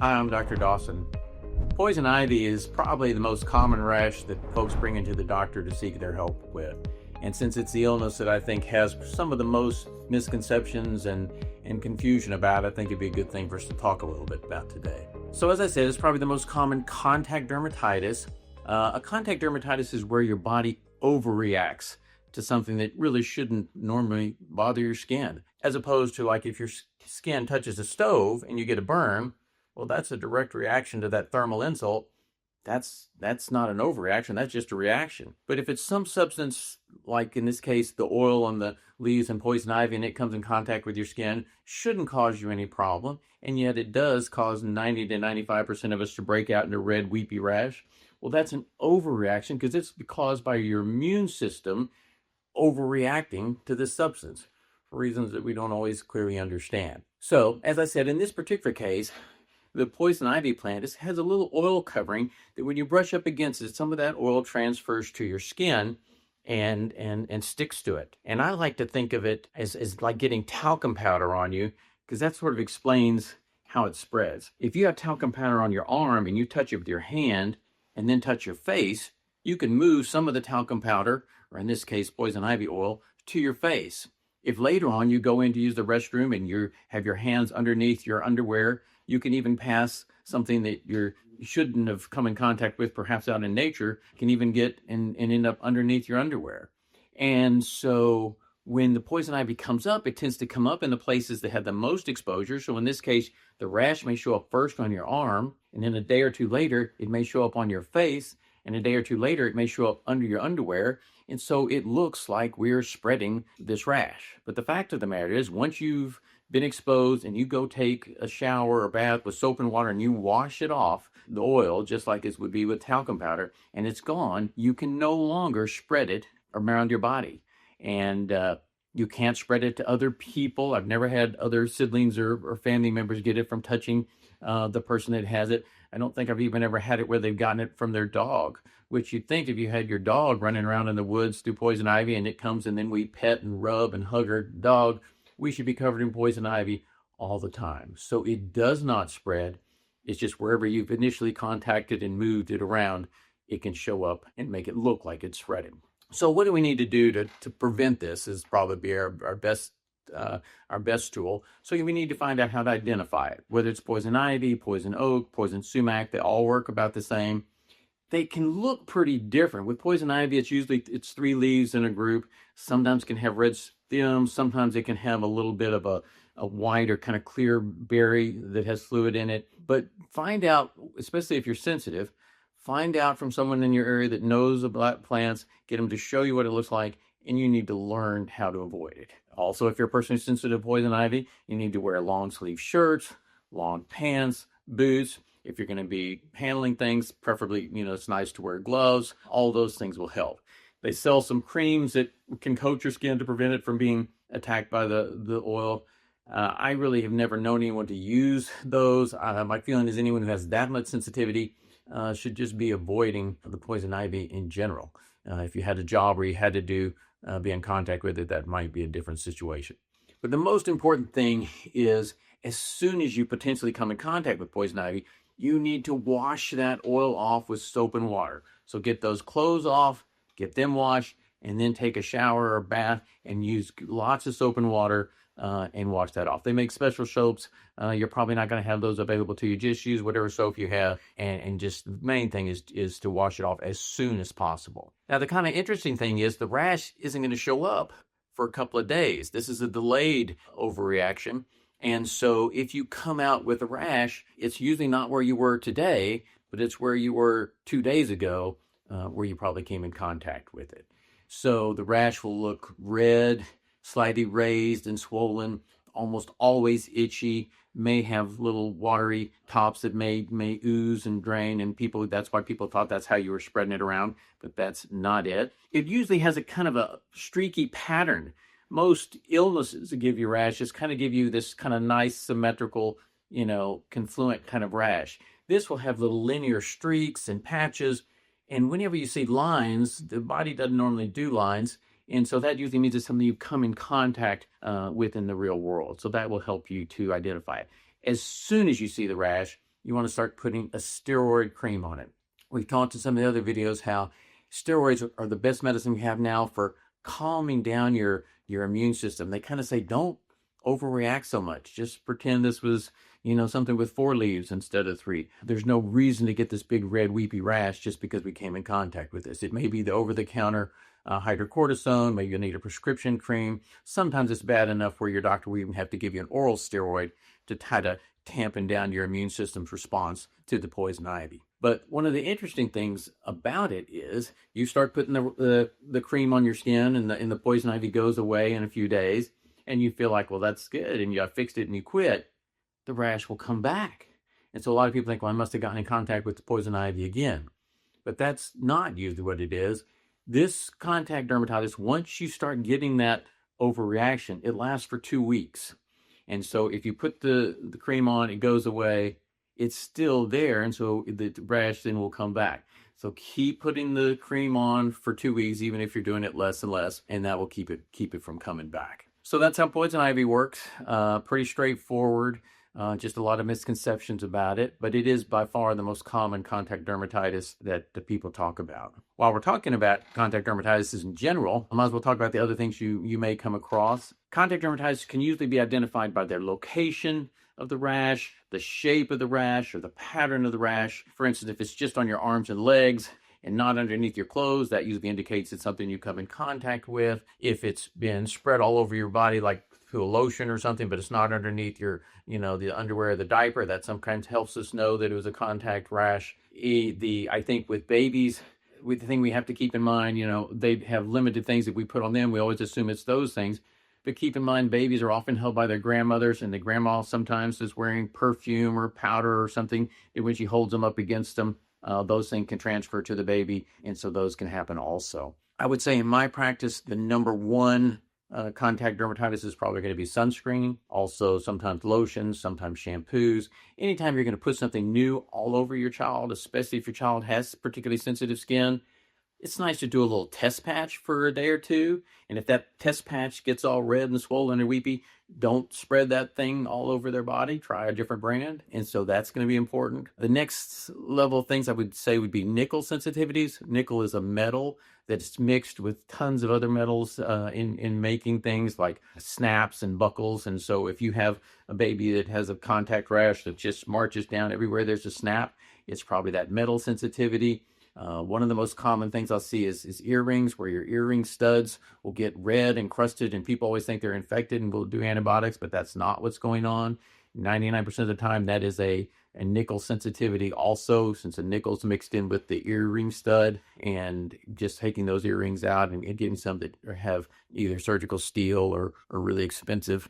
Hi, I'm Dr. Dawson. Poison ivy is probably the most common rash that folks bring into the doctor to seek their help with. And since it's the illness that I think has some of the most misconceptions and confusion about, I think it'd be a good thing for us to talk a little bit about today. So as I said, it's probably the most common contact dermatitis. A contact dermatitis is where your body overreacts to something that really shouldn't normally bother your skin, as opposed to like if your skin touches a stove and you get a burn. Well, that's a direct reaction to that thermal insult. That's not an overreaction, that's just a reaction. But if it's some substance, like in this case, the oil on the leaves and poison ivy, and it comes in contact with your skin, shouldn't cause you any problem. And yet it does cause 90 to 95% of us to break out into red, weepy rash. Well, that's an overreaction because it's caused by your immune system overreacting to this substance for reasons that we don't always clearly understand. So, as I said, in this particular case, the poison ivy plant has a little oil covering that when you brush up against it, some of that oil transfers to your skin and sticks to it. And I like to think of it as like getting talcum powder on you, because that sort of explains how it spreads. If you have talcum powder on your arm and you touch it with your hand and then touch your face, you can move some of the talcum powder, or in this case, poison ivy oil, to your face. If later on you go in to use the restroom and you have your hands underneath your underwear, you can even pass something that you shouldn't have come in contact with, perhaps out in nature, can even get and end up underneath your underwear. And so when the poison ivy comes up, it tends to come up in the places that have the most exposure. So in this case, the rash may show up first on your arm, and then a day or two later, it may show up on your face, and a day or two later, it may show up under your underwear. And so it looks like we're spreading this rash. But the fact of the matter is, once you've been exposed and you go take a shower or bath with soap and water and you wash it off, the oil, just like it would be with talcum powder, and it's gone, you can no longer spread it around your body. And you can't spread it to other people. I've never had other siblings or family members get it from touching the person that has it. I don't think I've even ever had it where they've gotten it from their dog, which you'd think if you had your dog running around in the woods through poison ivy and it comes and then we pet and rub and hug our dog, we should be covered in poison ivy all the time. So it does not spread. It's just wherever you've initially contacted and moved it around, it can show up and make it look like it's spreading. So what do we need to do to prevent this is probably our best tool. So we need to find out how to identify it, whether it's poison ivy, poison oak, poison sumac, they all work about the same. They can look pretty different. With poison ivy, it's 3 leaves in a group. Sometimes it can have red stems. Sometimes it can have a little bit of a white or kind of clear berry that has fluid in it. But find out, especially if you're sensitive, find out from someone in your area that knows about plants, get them to show you what it looks like, and you need to learn how to avoid it. Also, if you're a person who's sensitive to poison ivy, you need to wear long sleeve shirts, long pants, boots. If you're going to be handling things, preferably, it's nice to wear gloves. All those things will help. They sell some creams that can coat your skin to prevent it from being attacked by the oil. I really have never known anyone to use those. My feeling is anyone who has that much sensitivity should just be avoiding the poison ivy in general. If you had a job where you had to be in contact with it, that might be a different situation. But the most important thing is, as soon as you potentially come in contact with poison ivy, you need to wash that oil off with soap and water. So get those clothes off, get them washed, and then take a shower or bath and use lots of soap and water and wash that off. They make special soaps. You're probably not going to have those available to you. Just use whatever soap you have, and just the main thing is to wash it off as soon as possible. Now, the kind of interesting thing is the rash isn't going to show up for a couple of days. This is a delayed overreaction. And so if you come out with a rash, it's usually not where you were today, but it's where you were 2 days ago, where you probably came in contact with it. So the rash will look red, slightly raised and swollen, almost always itchy, may have little watery tops that may ooze and drain, and that's why people thought that's how you were spreading it around, but that's not it. It usually has a kind of a streaky pattern. Most illnesses that give you rashes kind of give you this kind of nice symmetrical, confluent kind of rash. This will have little linear streaks and patches. And whenever you see lines, the body doesn't normally do lines. And so that usually means it's something you've come in contact with in the real world. So that will help you to identify it. As soon as you see the rash, you want to start putting a steroid cream on it. We've talked in some of the other videos how steroids are the best medicine we have now for calming down your immune system. They kind of say, don't overreact so much. Just pretend this was, something with 4 leaves instead of 3. There's no reason to get this big red weepy rash just because we came in contact with this. It may be the over-the-counter hydrocortisone. Maybe you need a prescription cream. Sometimes it's bad enough where your doctor will even have to give you an oral steroid to try to tampen down your immune system's response to the poison ivy. But one of the interesting things about it is you start putting the cream on your skin, and the poison ivy goes away in a few days, and you feel like, well, that's good, and you fixed it and you quit. The rash will come back. And so a lot of people think, well, I must have gotten in contact with the poison ivy again. But that's not usually what it is. This contact dermatitis, once you start getting that overreaction, it lasts for 2 weeks. And so if you put the cream on, it goes away, it's still there, and so the rash then will come back. So keep putting the cream on for 2 weeks, even if you're doing it less and less, and that will keep it from coming back. So that's how poison ivy works. Pretty straightforward. Just a lot of misconceptions about it, but it is by far the most common contact dermatitis that the people talk about. While we're talking about contact dermatitis in general, I might as well talk about the other things you may come across. Contact dermatitis can usually be identified by their location of the rash, the shape of the rash, or the pattern of the rash. For instance, if it's just on your arms and legs and not underneath your clothes, that usually indicates it's something you come in contact with. If it's been spread all over your body, like through a lotion or something, but it's not underneath your, the underwear or the diaper, that sometimes helps us know that it was a contact rash. I think with babies, the thing we have to keep in mind, they have limited things that we put on them. We always assume it's those things. But keep in mind, babies are often held by their grandmothers, and the grandma sometimes is wearing perfume or powder or something, and when she holds them up against them, those things can transfer to the baby, and so those can happen also. I would say in my practice, the number one contact dermatitis is probably going to be sunscreen, also sometimes lotions, sometimes shampoos. Anytime you're going to put something new all over your child, especially if your child has particularly sensitive skin, it's nice to do a little test patch for a day or two. And if that test patch gets all red and swollen and weepy, don't spread that thing all over their body. Try a different brand. And so that's going to be important. The next level of things I would say would be nickel sensitivities. Nickel is a metal that's mixed with tons of other metals in making things like snaps and buckles. And so if you have a baby that has a contact rash that just marches down everywhere there's a snap, it's probably that metal sensitivity. One of the most common things I'll see is earrings, where your earring studs will get red and crusted, and people always think they're infected and will do antibiotics, but that's not what's going on. 99% of the time, that is a nickel sensitivity also, since the nickel's mixed in with the earring stud, and just taking those earrings out and getting some that have either surgical steel or really expensive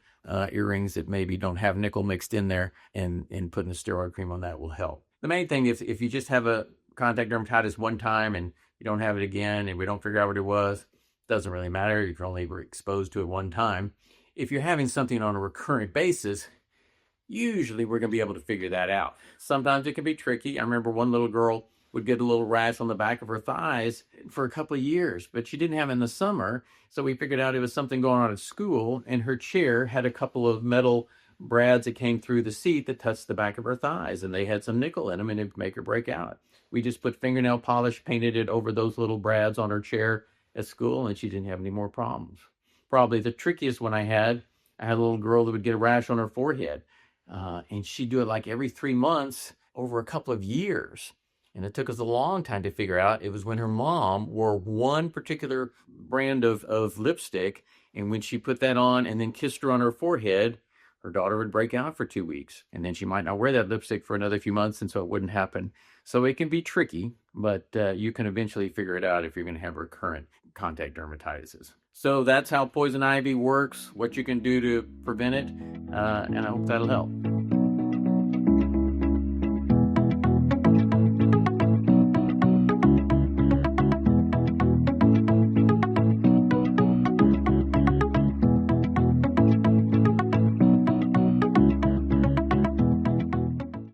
earrings that maybe don't have nickel mixed in there, and putting a steroid cream on that will help. The main thing, if you just have a contact dermatitis one time and you don't have it again and we don't figure out what it was, doesn't really matter. You're only exposed to it one time. If you're having something on a recurrent basis, usually we're going to be able to figure that out. Sometimes it can be tricky. I remember one little girl would get a little rash on the back of her thighs for a couple of years, but she didn't have it in the summer. So we figured out it was something going on at school, and her chair had a couple of metal brads that came through the seat that touched the back of her thighs, and they had some nickel in them, and it'd make her break out. We just put fingernail polish, painted it over those little brads on her chair at school, and she didn't have any more problems. Probably the trickiest one I had a little girl that would get a rash on her forehead, and she'd do it like every 3 months over a couple of years. And it took us a long time to figure out. It was when her mom wore one particular brand of lipstick, and when she put that on and then kissed her on her forehead, her daughter would break out for 2 weeks, and then she might not wear that lipstick for another few months, and so it wouldn't happen. So it can be tricky, but you can eventually figure it out if you're going to have recurrent contact dermatitis. So that's how poison ivy works, what you can do to prevent it, and I hope that'll help.